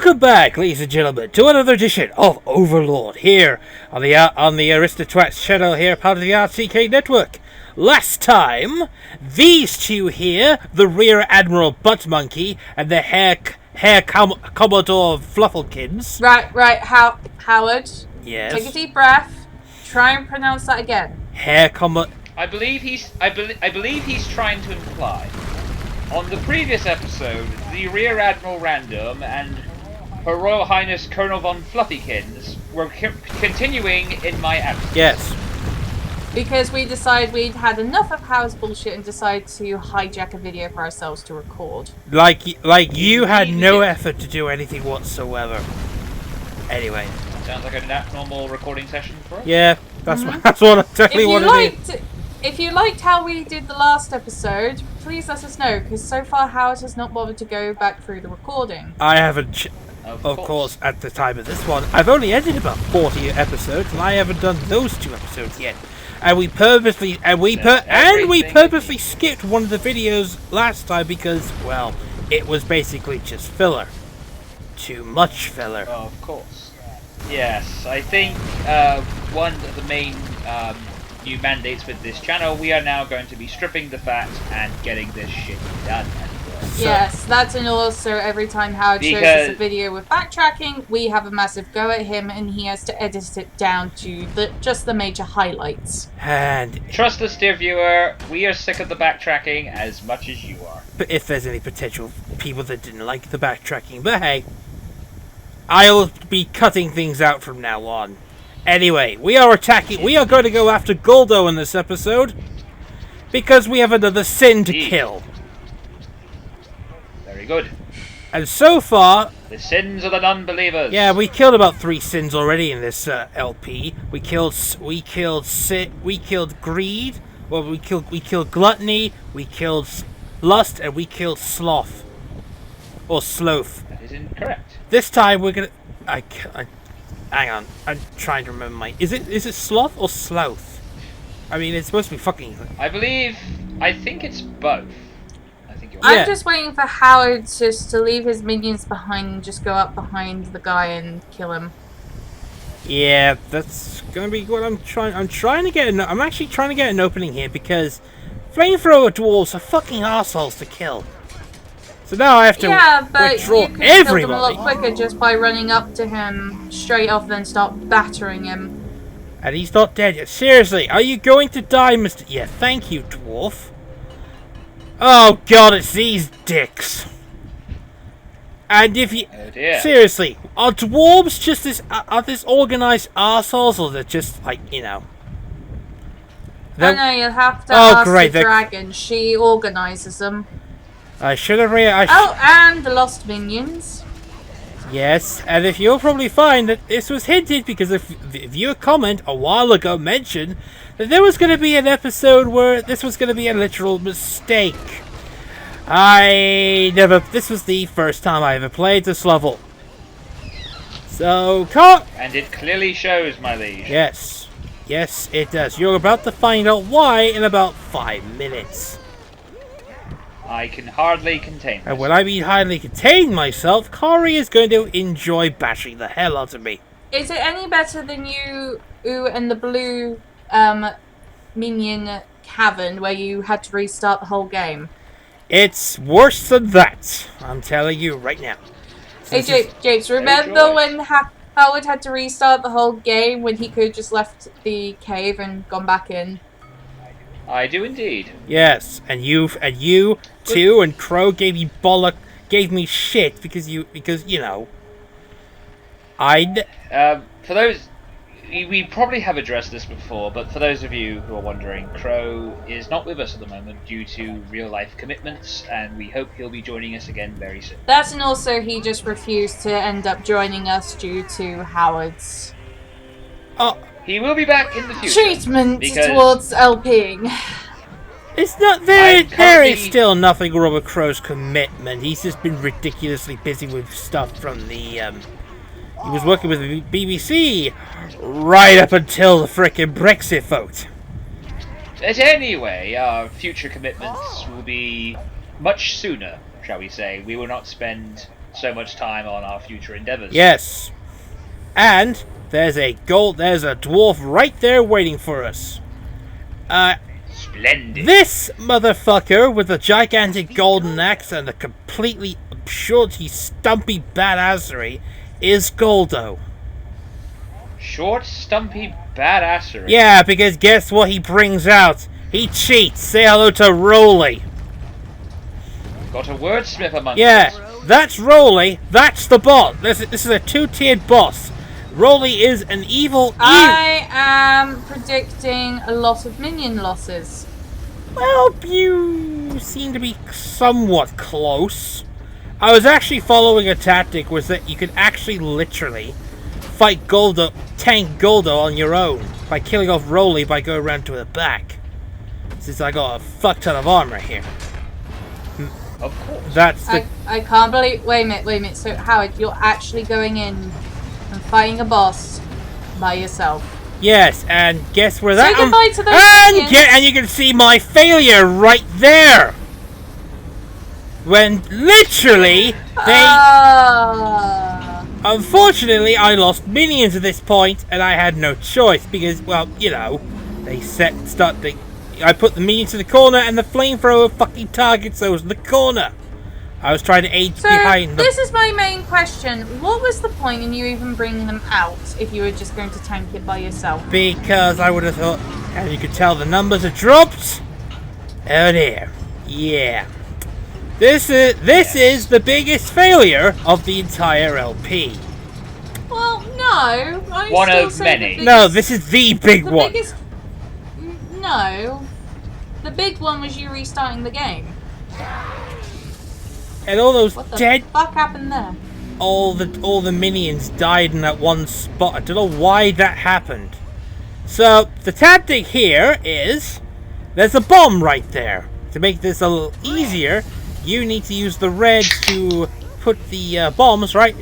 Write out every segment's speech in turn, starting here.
Welcome back, ladies and gentlemen, to another edition of Overlord here on the Aristocrats channel here, part of the RTK network. Last time, these two here, the Rear Admiral Butt Monkey and the Commodore Flufflekins. Right, Howard. Yes. Take a deep breath. Try and pronounce that again. I believe he's trying to imply. On the previous episode, the Rear Admiral Random and Her Royal Highness Colonel von Fluffykins were continuing in my absence. Yes. Because we decided we'd had enough of Howard's bullshit and decided to hijack a video for ourselves to record. Like you had no effort to do anything whatsoever. Anyway. Sounds like a normal recording session for us. Yeah, that's what I totally wanted to do. If you liked how we did the last episode, please let us know, because so far Howard has not bothered to go back through the recording. I haven't, of course, at the time of this one. I've only edited about 40 episodes, and I haven't done those 2 episodes yet. And we purposely skipped one of the videos last time because, well, it was basically just filler. Too much filler. Oh, of course. Yes, I think one of the main new mandates with this channel, we are now going to be stripping the fat and getting this shit done. Yes, that's and also every time Howard shows us a video with backtracking, we have a massive go at him and he has to edit it down to just the major highlights. And trust us, dear viewer, we are sick of the backtracking as much as you are. But if there's any potential people that didn't like the backtracking, but hey, I'll be cutting things out from now on. Anyway, we are going to go after Guldo in this episode, because we have another sin to kill. Very good. And so far, the sins of the non-believers. Yeah, we killed about 3 sins already in this LP. We killed greed. Well, we killed gluttony. We killed lust, and we killed sloth, or sloth. That is incorrect. This time we're gonna. Hang on, I'm trying to remember my. Is it sloth or sloth? I mean, it's supposed to be fucking. I think it's both. I'm just waiting for Howard just to leave his minions behind and just go up behind the guy and kill him. Yeah, that's gonna be what I'm trying. I'm actually trying to get an opening here because flamethrower dwarves are fucking assholes to kill. So now I have to withdraw you could everybody. kill him a lot quicker just by running up to him straight off, then start battering him. And he's not dead yet. Seriously, are you going to die, Mr. Yeah, thank you, dwarf. Oh god, it's these dicks. And if you seriously, are dwarves just this organized assholes, or they're just like, you know? I know, you'll have to ask the dragon. She organizes them. I should have realized. Oh, and the lost minions. Yes, and if you'll probably find that this was hinted because if the viewer comment a while ago mentioned that there was going to be an episode where this was going to be a literal mistake. This was the first time I ever played this level. So, and it clearly shows, my liege. Yes, it does. You're about to find out why in about 5 minutes. I can hardly contain myself. And when I mean hardly contain myself, Kari is going to enjoy bashing the hell out of me. Is it any better than you and the blue minion cavern where you had to restart the whole game? It's worse than that. I'm telling you right now. Hey, James, remember when Howard had to restart the whole game when he could have just left the cave and gone back in? I do indeed. Yes, and you too, and Crow gave me shit because you know. For those, we probably have addressed this before, but for those of you who are wondering, Crow is not with us at the moment due to real life commitments, and we hope he'll be joining us again very soon. That's and also he just refused to end up joining us due to Howard's. Oh. He will be back in the future. Treatment towards LPing. It's not there is still nothing wrong with Crow's commitment. He's just been ridiculously busy with stuff from the he was working with the BBC right up until the frickin' Brexit vote. But anyway, our future commitments will be much sooner, shall we say. We will not spend so much time on our future endeavors. Yes. And there's a dwarf right there waiting for us. Splendid. This motherfucker with a gigantic golden axe and a completely shorty, stumpy badassery is Guldo. Short, stumpy badassery. Yeah, because guess what he brings out? He cheats. Say hello to Rolly. Got a wordsmith among us. Yeah, that's Rolly. That's the boss. This is a two-tiered boss. Rolly is an evil... I am predicting a lot of minion losses. Well, you seem to be somewhat close. I was actually following a tactic was that you could actually literally fight Guldo, tank Guldo on your own by killing off Rolly by going around to the back. Since I got a fuck ton of armor here. Of course. That's the... I can't believe... Wait a minute. So, Howard, you're actually going in and fighting a boss by yourself. Yes, and guess where that... Say goodbye to those and you can see my failure right there! When literally they... Unfortunately, I lost minions at this point, and I had no choice, because, well, you know, I put the minions to the corner, and the flamethrower fucking targets those in the corner. I was trying to aid behind them. This is my main question. What was the point in you even bringing them out if you were just going to tank it by yourself? Because I would have thought, and you could tell the numbers have dropped. Oh dear. Yeah. This is the biggest failure of the entire LP. Well, no. One of many. No, this is the big one. No. The big one was you restarting the game. And all those What the dead... fuck happened there? All the minions died in that one spot. I don't know why that happened. So, the tactic here is... There's a bomb right there. To make this a little easier, you need to use the red to put the bombs right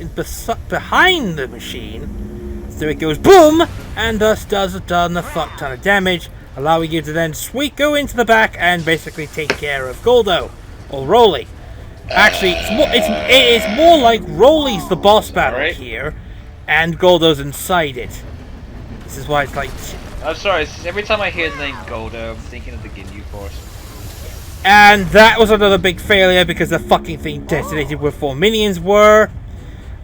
behind the machine. So it goes boom, and thus does a fuck ton of damage, allowing you to then go into the back and basically take care of Guldo. Or Rolly. Actually, it is more like Rolly's the boss battle here, and Guldo's inside it. This is why it's like... I'm sorry, every time I hear the name Guldo, I'm thinking of the Ginyu Force. And that was another big failure because the fucking thing detonated where 4 minions were.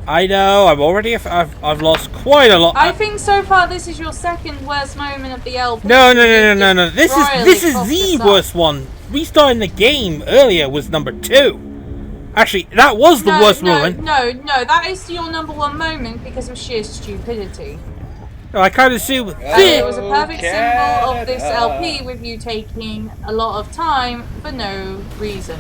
I know, I've lost quite a lot. I think so far this is your second worst moment of the LP. No. This is the worst one. Restarting the game earlier was number 2. Actually, that was the worst moment. No, that is your number 1 moment because of sheer stupidity. No, I kind of see with it was a perfect symbol of this LP with you taking a lot of time for no reason.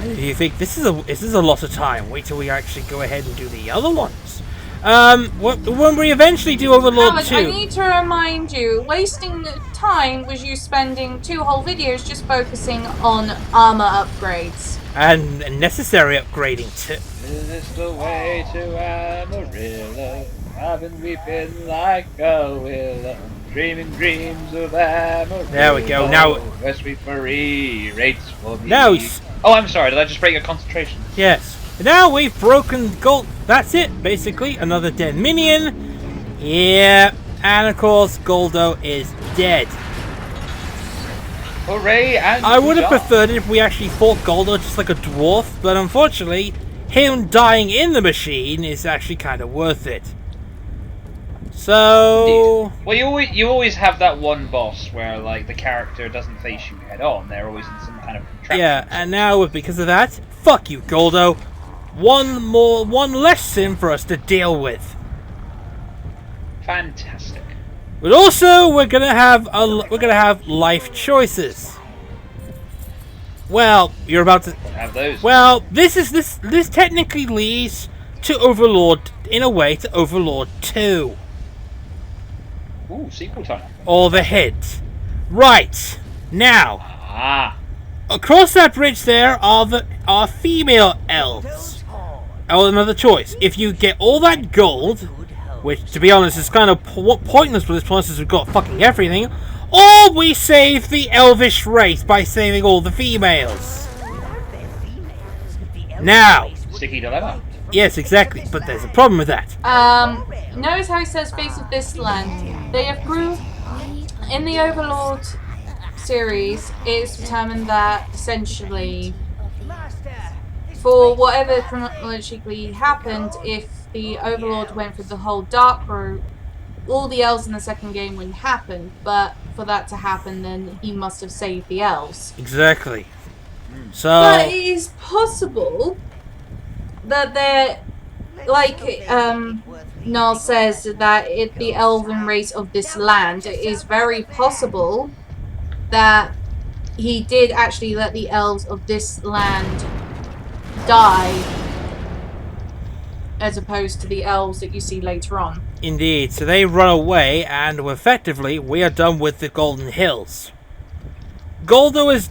You think this is a lot of time? Wait till we actually go ahead and do the other ones. When we eventually do Overlord Howard, 2... I need to remind you, wasting time was you spending 2 whole videos just focusing on armor upgrades. And necessary upgrading too. Is this the way to Amarillo? I've been weeping like a willow, dreaming dreams of Amarillo. There we go. Now, where sweet Marie rates for me. Now, oh, I'm sorry. Did I just break your concentration? Yes. Now we've broken gold. That's it. Basically, another dead minion. Yeah, and of course, Guldo is dead. Hooray! And I would have preferred it if we actually fought Guldo just like a dwarf, but unfortunately, him dying in the machine is actually kind of worth it. So... Indeed. Well, you always have that one boss where, like, the character doesn't face you head on. They're always in some kind of contraption. Yeah, and now, because of that, fuck you, Guldo. One less sin for us to deal with. Fantastic. But also, we're gonna have life choices. Well, you're about to have those. Well, this technically leads to Overlord, in a way, to Overlord 2. Ooh, sequel time. Or the heads. Right now, across that bridge there are female elves. Oh, another choice. If you get all that gold, which to be honest is kind of pointless for this point since we've got fucking everything, or we save the elvish race by saving all the females. Now, Sticky dilemma. Yes, exactly. But there's a problem with that. Notice how he says face of this land. They have proved in the Overlord series, it's determined that essentially, for whatever chronologically happened, if the Overlord went through the whole dark route, all the elves in the second game wouldn't happen. But for that to happen, then he must have saved the elves. Exactly. So. But it is possible that they're like Null says that the elven race of this land, it is very possible that he did actually let the elves of this land die as opposed to the elves that you see later on. Indeed. So they run away, and effectively, we are done with the Golden Hills. Guldo is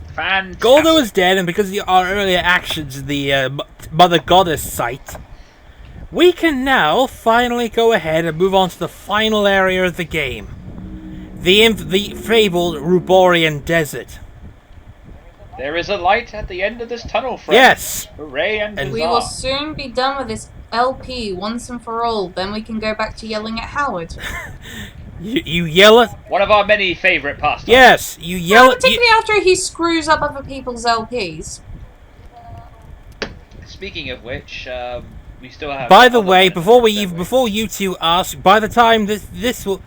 dead, and because of our earlier actions in the Mother Goddess site, we can now finally go ahead and move on to the final area of the game. The fabled Ruborian Desert. There is a light at the end of this tunnel, friends. Yes! Hooray and we will soon be done with this LP once and for all. Then we can go back to yelling at Howard. You yell at... One of our many favourite pastimes. Yes, you yell at... Particularly after he screws up other people's LPs. Speaking of which, we still have... By the way, before you two ask, by the time this will...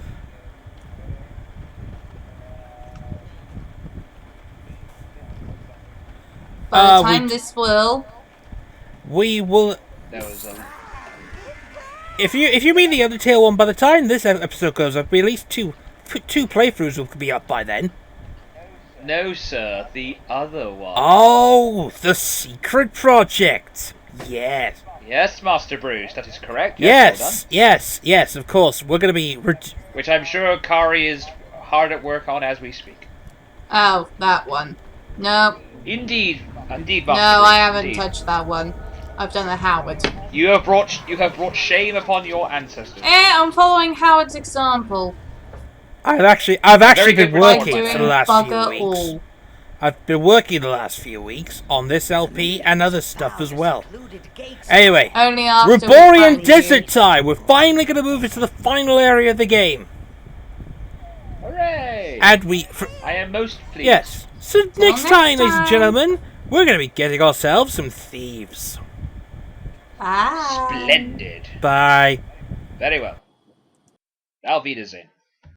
By the time this will... We will... That was If you mean the Undertale one, by the time this episode goes up, at least two playthroughs will be up by then. No, sir, the other one. Oh, the secret project. Yes. Yes, Master Bruce, that is correct. Yes, yes, of course. We're going to be... Which I'm sure Kari is hard at work on as we speak. Oh, that one. No. Indeed, Master No, Bruce, I haven't indeed. touched that one. I've done the Howard. You have brought shame upon your ancestors. I'm following Howard's example. I've actually been working for the last few weeks. All. I've been working the last few weeks on this LP and other stuff as well. Anyway, Only after Ruborian Desert time. We're finally going to move into the final area of the game. Hooray! And I am most pleased. Yes. So next time, ladies and gentlemen, we're going to be getting ourselves some thieves. Bye. Splendid. Bye. Very well. Auf Wiedersehen.